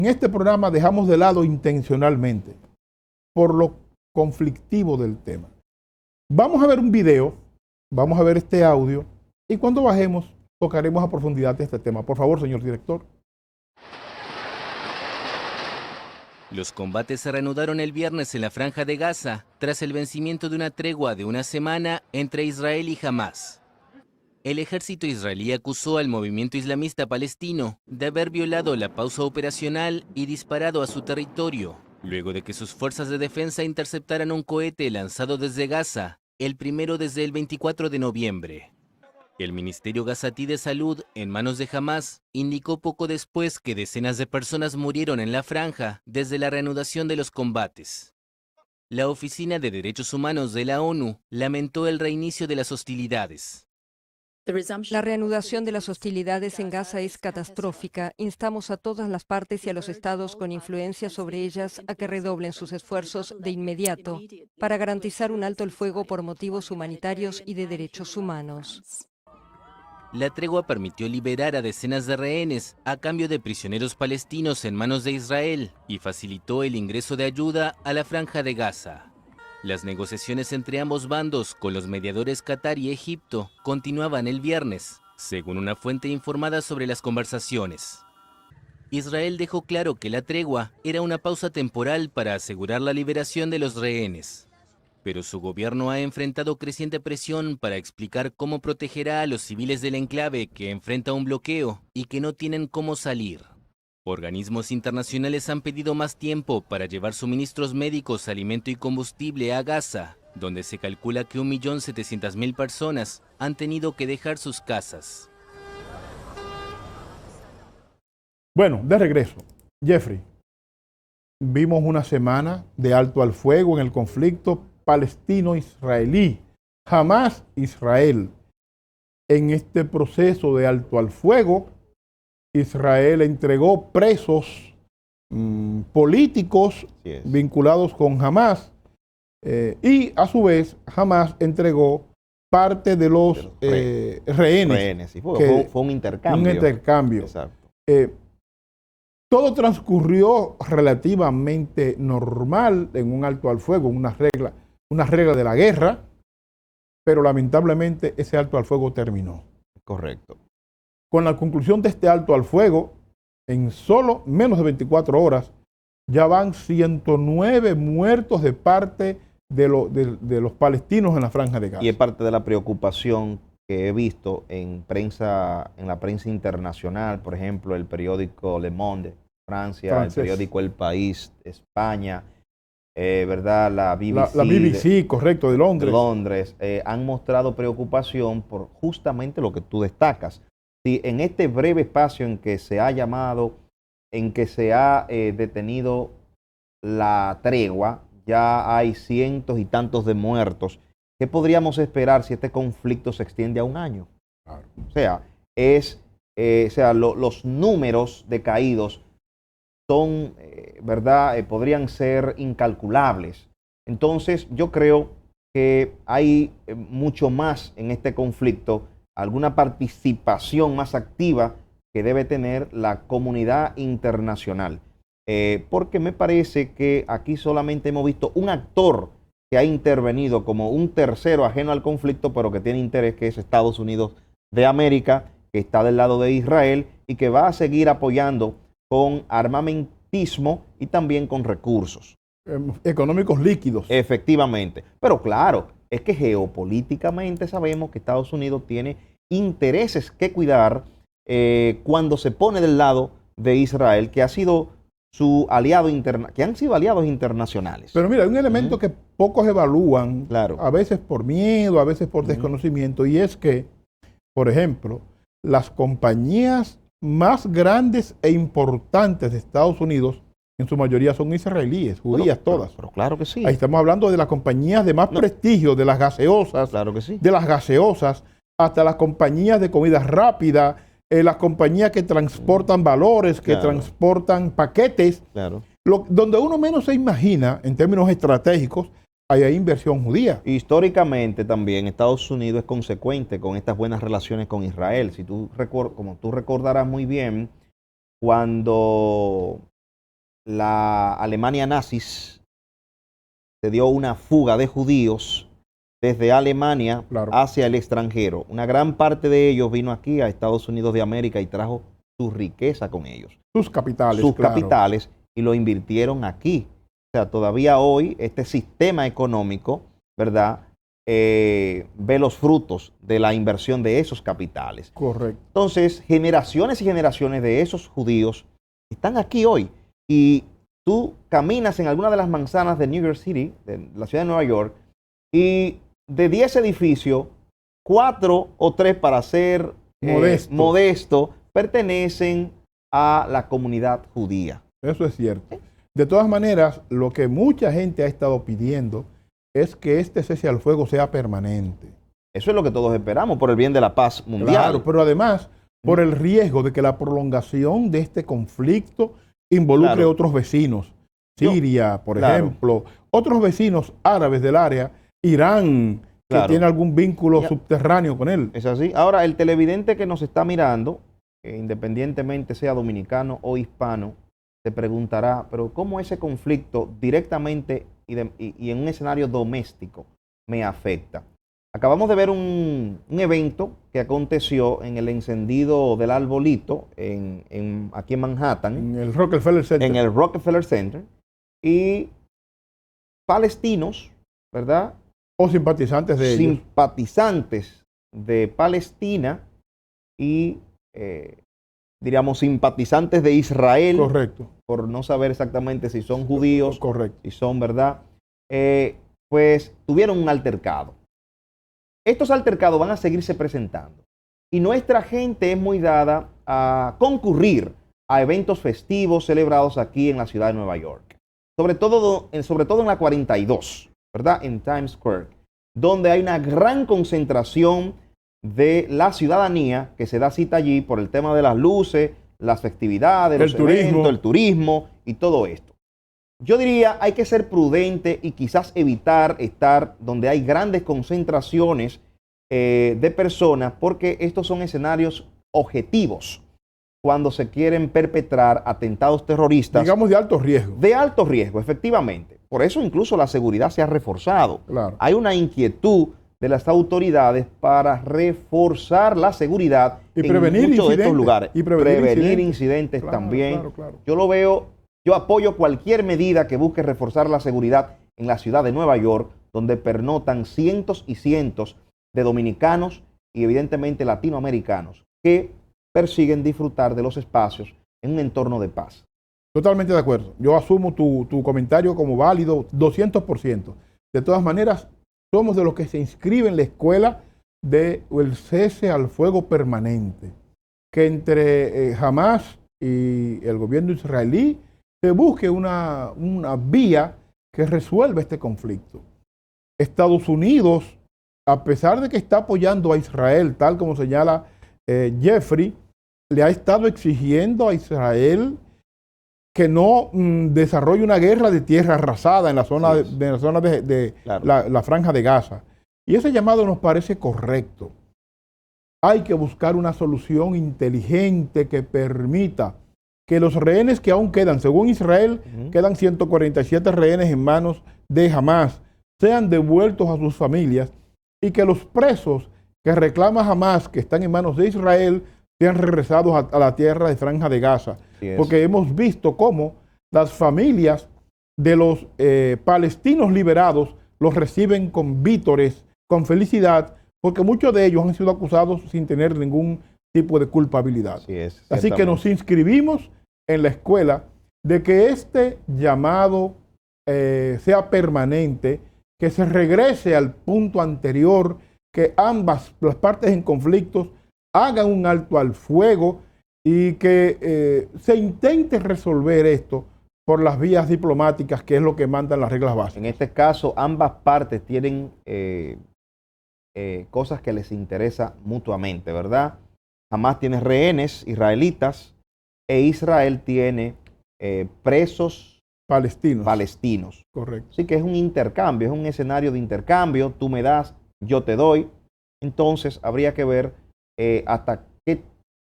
En este programa dejamos de lado intencionalmente por lo conflictivo del tema. Vamos a ver un video, vamos a ver este audio y cuando bajemos tocaremos a profundidad este tema. Por favor, señor director. Los combates se reanudaron el viernes en la Franja de Gaza, tras el vencimiento de una tregua de una semana entre Israel y Hamás. El ejército israelí acusó al movimiento islamista palestino de haber violado la pausa operacional y disparado a su territorio, luego de que sus fuerzas de defensa interceptaran un cohete lanzado desde Gaza, el primero desde el 24 de noviembre. El Ministerio Gazatí de Salud, en manos de Hamás, indicó poco después que decenas de personas murieron en la franja desde la reanudación de los combates. La Oficina de Derechos Humanos de la ONU lamentó el reinicio de las hostilidades. La reanudación de las hostilidades en Gaza es catastrófica. Instamos a todas las partes y a los estados con influencia sobre ellas a que redoblen sus esfuerzos de inmediato para garantizar un alto el fuego por motivos humanitarios y de derechos humanos. La tregua permitió liberar a decenas de rehenes a cambio de prisioneros palestinos en manos de Israel y facilitó el ingreso de ayuda a la Franja de Gaza. Las negociaciones entre ambos bandos, con los mediadores Qatar y Egipto, continuaban el viernes, según una fuente informada sobre las conversaciones. Israel dejó claro que la tregua era una pausa temporal para asegurar la liberación de los rehenes. Pero su gobierno ha enfrentado creciente presión para explicar cómo protegerá a los civiles del enclave que enfrenta un bloqueo y que no tienen cómo salir. Organismos internacionales han pedido más tiempo para llevar suministros médicos, alimento y combustible a Gaza, donde se calcula que 1.700.000 personas han tenido que dejar sus casas. Bueno, de regreso. Jeffrey, vimos una semana de alto al fuego en el conflicto palestino-israelí, Hamás-Israel. En este proceso de alto al fuego, Israel entregó presos políticos vinculados con Hamás y a su vez Hamás entregó parte de los rehenes. Sí, fue un intercambio. Un intercambio. Exacto. Todo transcurrió relativamente normal en un alto al fuego, una regla de la guerra, pero lamentablemente ese alto al fuego terminó. Correcto. Con la conclusión de este alto al fuego, en solo menos de 24 horas, ya van 109 muertos de parte de los palestinos en la Franja de Gaza. Y es parte de la preocupación que he visto en la prensa internacional, por ejemplo, el periódico Le Monde, Francia, el periódico El País, España, ¿verdad? La BBC. La BBC, correcto, de Londres. Han mostrado preocupación por justamente lo que tú destacas. Si en este breve espacio en que se ha detenido la tregua, ya hay cientos y tantos de muertos. ¿Qué podríamos esperar si este conflicto se extiende a un año? Claro. O sea, los números de caídos son, ¿verdad? Podrían ser incalculables. Entonces, yo creo que hay mucho más en este conflicto, alguna participación más activa que debe tener la comunidad internacional. Porque me parece que aquí solamente hemos visto un actor que ha intervenido como un tercero ajeno al conflicto, pero que tiene interés, que es Estados Unidos de América, que está del lado de Israel y que va a seguir apoyando con armamentismo y también con recursos económicos líquidos. Efectivamente. Pero claro, es que geopolíticamente sabemos que Estados Unidos tiene intereses que cuidar cuando se pone del lado de Israel, que ha sido su aliado que han sido aliados internacionales. Pero mira, hay un elemento que pocos evalúan, claro, a veces por miedo, a veces por desconocimiento, y es que, por ejemplo, las compañías más grandes e importantes de Estados Unidos, en su mayoría son israelíes, judías todas. Pero claro que sí. Ahí estamos hablando de las compañías de más prestigio, de las gaseosas, claro que sí, de las gaseosas, hasta las compañías de comida rápida, las compañías que transportan valores, que transportan paquetes, donde uno menos se imagina, en términos estratégicos, hay inversión judía. Históricamente también Estados Unidos es consecuente con estas buenas relaciones con Israel. Si tú como tú recordarás muy bien, cuando la Alemania nazis se dio una fuga de judíos desde Alemania hacia el extranjero. Una gran parte de ellos vino aquí a Estados Unidos de América y trajo su riqueza con ellos. Sus capitales. Sus capitales, y lo invirtieron aquí. O sea, todavía hoy este sistema económico, ¿verdad?, ve los frutos de la inversión de esos capitales. Correcto. Entonces, generaciones y generaciones de esos judíos están aquí hoy. Y tú caminas en alguna de las manzanas de New York City, de la ciudad de Nueva York, y de 10 edificios, 4 o 3, para ser modesto, pertenecen a la comunidad judía. Eso es cierto. De todas maneras, lo que mucha gente ha estado pidiendo es que este cese al fuego sea permanente. Eso es lo que todos esperamos, por el bien de la paz mundial. Claro, pero además, por el riesgo de que la prolongación de este conflicto involucre otros vecinos. Siria, por ejemplo, otros vecinos árabes del área, Irán, que tiene algún vínculo subterráneo con él. Es así. Ahora, el televidente que nos está mirando, independientemente sea dominicano o hispano, se preguntará, pero ¿cómo ese conflicto directamente y en un escenario doméstico me afecta? Acabamos de ver un evento que aconteció en el encendido del arbolito aquí en Manhattan. En el Rockefeller Center. En el Rockefeller Center. Y palestinos, ¿verdad? O simpatizantes de ellos. Simpatizantes de Palestina y, diríamos, simpatizantes de Israel. Correcto. Por no saber exactamente si son judíos. Correcto. Si son, ¿verdad? Pues tuvieron un altercado. Estos altercados van a seguirse presentando. Y nuestra gente es muy dada a concurrir a eventos festivos celebrados aquí en la ciudad de Nueva York. Sobre todo en la 42, ¿verdad? En Times Square, donde hay una gran concentración de la ciudadanía que se da cita allí por el tema de las luces, las festividades, los eventos, el turismo y todo esto. Yo diría, hay que ser prudente y quizás evitar estar donde hay grandes concentraciones de personas, porque estos son escenarios objetivos cuando se quieren perpetrar atentados terroristas. Digamos de alto riesgo. De alto riesgo, efectivamente. Por eso incluso la seguridad se ha reforzado. Claro. Hay una inquietud de las autoridades para reforzar la seguridad y prevenir en muchos de estos lugares. Y prevenir incidentes claro, también. Claro. Yo apoyo cualquier medida que busque reforzar la seguridad en la ciudad de Nueva York, donde pernotan cientos y cientos de dominicanos y evidentemente latinoamericanos que persiguen disfrutar de los espacios en un entorno de paz. Totalmente de acuerdo. Yo asumo tu comentario como válido 200%. De todas maneras, somos de los que se inscriben en la escuela del cese al fuego permanente, que entre Hamas y el gobierno israelí se busque una vía que resuelva este conflicto. Estados Unidos, a pesar de que está apoyando a Israel, tal como señala Jeffrey, le ha estado exigiendo a Israel que no desarrolle una guerra de tierra arrasada en la zona de la Franja de Gaza. Y ese llamado nos parece correcto. Hay que buscar una solución inteligente que permita que los rehenes que aún quedan, según Israel, quedan 147 rehenes en manos de Hamas, sean devueltos a sus familias y que los presos que reclama Hamas, que están en manos de Israel, sean regresados a la tierra de Franja de Gaza. Porque hemos visto cómo las familias de los palestinos liberados los reciben con vítores, con felicidad, porque muchos de ellos han sido acusados sin tener ningún tipo de culpabilidad. Así que nos inscribimos en la escuela de que este llamado sea permanente, que se regrese al punto anterior, que ambas las partes en conflictos hagan un alto al fuego y que se intente resolver esto por las vías diplomáticas, que es lo que mandan las reglas básicas. En este caso, ambas partes tienen cosas que les interesa mutuamente, ¿verdad? Hamas tiene rehenes israelitas e Israel tiene presos palestinos. Correcto. Así que es un intercambio, es un escenario de intercambio. Tú me das, yo te doy. Entonces habría que ver hasta qué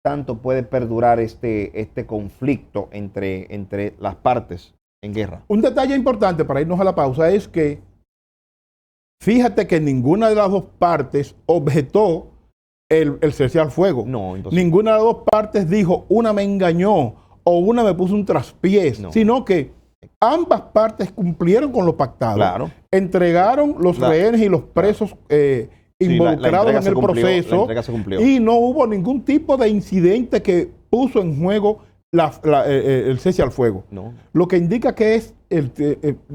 tanto puede perdurar este conflicto entre las partes en guerra? Un detalle importante para irnos a la pausa es que fíjate que ninguna de las dos partes objetó el cese al fuego. No, entonces, ninguna de las dos partes dijo una me engañó o una me puso un traspiés, no. Sino que ambas partes cumplieron con lo pactado. Claro. Entregaron los rehenes y los presos involucrados en el proceso y no hubo ningún tipo de incidente que puso en juego el cese al fuego. No. Lo que indica que es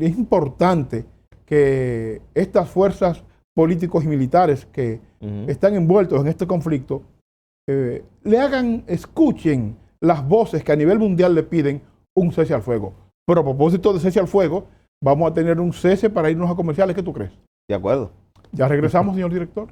importante que estas fuerzas políticos y militares que están envueltos en este conflicto escuchen las voces que a nivel mundial le piden un cese al fuego. Pero a propósito de cese al fuego, vamos a tener un cese para irnos a comerciales. ¿Qué tú crees? De acuerdo. Ya regresamos, señor director.